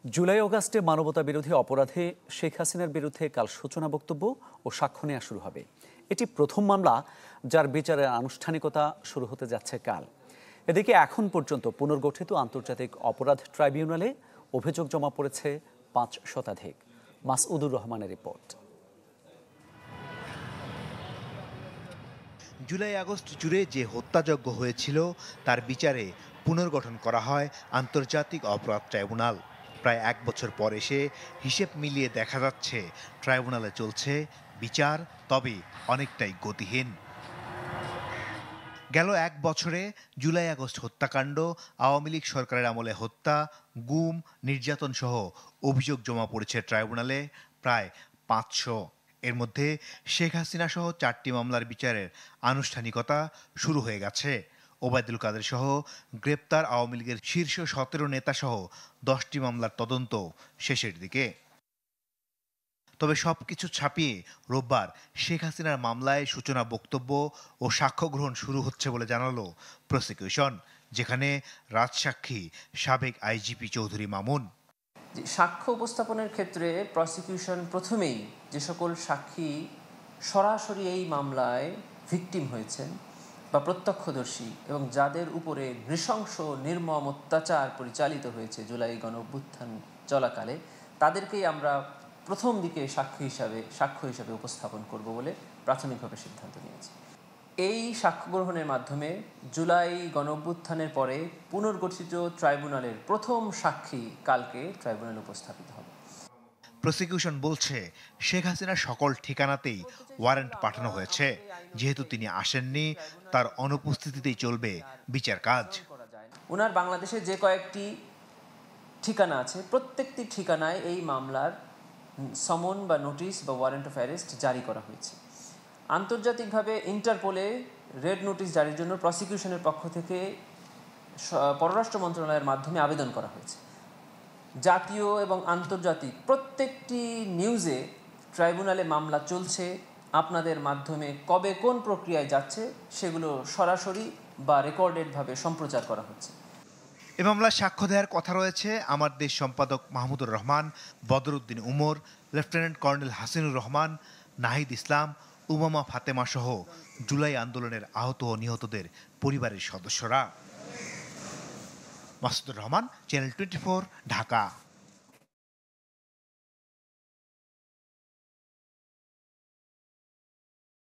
জুলাই অগাস্টে মানবতাবিরোধী অপরাধে শেখ হাসিনার বিরুদ্ধে কাল সূচনা বক্তব্য ও সাক্ষ্য নেওয়া শুরু হবে। এটি প্রথম মামলা যার বিচারের আনুষ্ঠানিকতা শুরু হতে যাচ্ছে কাল। এদিকে এখন পর্যন্ত পুনর্গঠিত আন্তর্জাতিক অপরাধ ট্রাইব্যুনালে অভিযোগ জমা পড়েছে ৫ শতাধিক। মাসউদুর রহমানের রিপোর্ট। জুলাই আগস্ট জুড়ে যে হত্যাযজ্ঞ হয়েছিল তার বিচারে পুনর্গঠন করা হয় আন্তর্জাতিক অপরাধ ট্রাইব্যুনাল। প্রায় ১ বছর পর এসে হিসেব মিলিয়ে দেখা যাচ্ছে ট্রাইব্যুনালে চলছে বিচার, তবে অনেকটাই গতিহীন। গেল ১ বছরে জুলাই আগস্ট হত্যাকাণ্ড, আওয়ামী লীগ সরকারের আমলে হত্যা, গুম, নির্যাতন সহ অভিযোগ জমা পড়েছে ট্রাইব্যুনালে প্রায় ৫০০। এর মধ্যে শেখ হাসিনা সহ ৪টি মামলার বিচারের আনুষ্ঠানিকতা শুরু হয়ে গেছে। ওবায়দুল কাদের সহ গ্রেপ্তার আওয়ামী লীগের শীর্ষ ১৭ নেতা সহ ১০টি মামলার তদন্ত শেষের দিকে। তবে সবকিছু ছাপিয়ে রোববার শেখ হাসিনার মামলায় সূচনা বক্তব্য ও সাক্ষ্য গ্রহণ শুরু হচ্ছে বলে জানালো প্রসিকিউশন, যেখানে রাজসাক্ষী সাবেক আইজিপি চৌধুরী মামুন। সাক্ষ্য উপস্থাপনের ক্ষেত্রে প্রসিকিউশন প্রথমেই যে সকল সাক্ষী সরাসরি এই মামলায় ভিকটিম হয়েছেন বা প্রত্যক্ষদর্শী এবং যাদের উপরে নৃশংস নির্মম অত্যাচার পরিচালিত হয়েছে জুলাই গণঅভ্যুত্থান চলাকালে, তাদেরকেই আমরা প্রথম দিকে সাক্ষ্য হিসাবে উপস্থাপন করব বলে প্রাথমিকভাবে সিদ্ধান্ত নিয়েছি। এই সাক্ষ্য গ্রহণের মাধ্যমে জুলাই গণঅভ্যুত্থানের পরে পুনর্গঠিত ট্রাইব্যুনালের প্রথম সাক্ষী কালকে ট্রাইব্যুনালে উপস্থাপিত হবে। প্রসিকিউশন বলছে, শেখ হাসিনার সকল ঠিকানাতেই ওয়ারেন্ট পাঠানো হয়েছে। যেহেতু তিনি আসেননি, তার অনুপস্থিতিতেই চলবে বিচার কাজ। ওনার বাংলাদেশে যে কয়েকটি ঠিকানা আছে, প্রত্যেকটি ঠিকানায় এই মামলার সমন বা নোটিশ বা ওয়ারেন্ট অফ অ্যারেস্ট জারি করা হয়েছে। আন্তর্জাতিকভাবে ইন্টারপোলে রেড নোটিশ জারির জন্য প্রসিকিউশনের পক্ষ থেকে পররাষ্ট্র মন্ত্রণালয়ের মাধ্যমে আবেদন করা হয়েছে। জাতীয় এবং আন্তর্জাতিক প্রত্যেকটি নিউজে ট্রাইব্যুনালে মামলা চলছে, আপনাদের মাধ্যমে কবে কোন প্রক্রিয়ায় যাচ্ছে সেগুলো সরাসরি বা রেকর্ডেডভাবে সম্প্রচার করা হচ্ছে। এ মামলায় সাক্ষ্য দেওয়ার কথা রয়েছে আমার দেশ সম্পাদক মাহমুদুর রহমান, বদরউদ্দিন উমর, লেফটেন্যান্ট কর্নেল হাসিনুর রহমান, নাহিদ ইসলাম, উমামা ফাতেমা সহ জুলাই আন্দোলনের আহত ও নিহতদের পরিবারের সদস্যরা। মাসুদুর রহমান, চ্যানেল 24, ঢাকা।